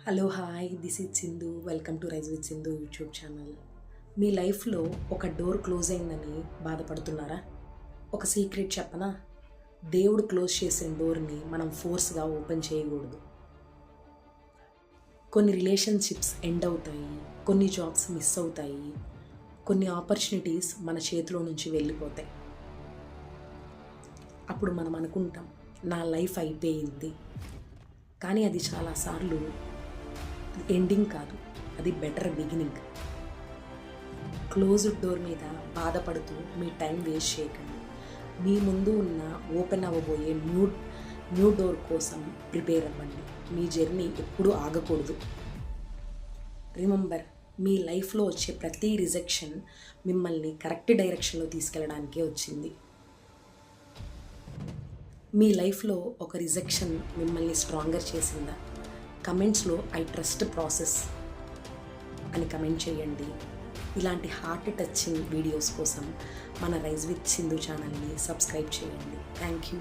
Hello hi this is Sindhu welcome to rise with Sindhu YouTube channel. మీ లైఫ్లో ఒక door close అయిందని బాధపడుతున్నారా? ఒక సీక్రెట్ చెప్పనా? దేవుడు క్లోజ్ చేసిన డోర్ని మనం ఫోర్స్గా ఓపెన్ చేయకూడదు. కొన్ని రిలేషన్షిప్స్ ఎండ్ అవుతాయి, కొన్ని జాబ్స్ మిస్ అవుతాయి, కొన్ని ఆపర్చునిటీస్ మన చేతిలో నుంచి వెళ్ళిపోతాయి. అప్పుడు మనం అనుకుంటాం నా లైఫ్ అయిపోయింది, కానీ అది చాలాసార్లు ఎండింగ్ కాదు, అది బెటర్ బిగినింగ్. క్లోజ్డ్ డోర్ మీద బాధపడుతూ మీ టైం వేస్ట్ చేయకండి. మీ ముందు ఉన్న ఓపెన్ అవ్వబోయే న్యూ డోర్ కోసం ప్రిపేర్ అవ్వండి. మీ జర్నీ ఎప్పుడూ ఆగకూడదు. రిమెంబర్, మీ లైఫ్లో వచ్చే ప్రతి రిజెక్షన్ మిమ్మల్ని కరెక్ట్ డైరెక్షన్లో తీసుకెళ్ళడానికే వచ్చింది. మీ లైఫ్లో ఒక రిజెక్షన్ మిమ్మల్ని స్ట్రాంగర్ చేసిందా? కమెంట్స్లో ఐ ట్రస్ట్ ప్రాసెస్ అని కమెంట్ చేయండి. ఇలాంటి హార్ట్ టచింగ్ వీడియోస్ కోసం మన రైజ్ విత్ సింధు ఛానల్ని సబ్స్క్రైబ్ చేయండి. Thank you.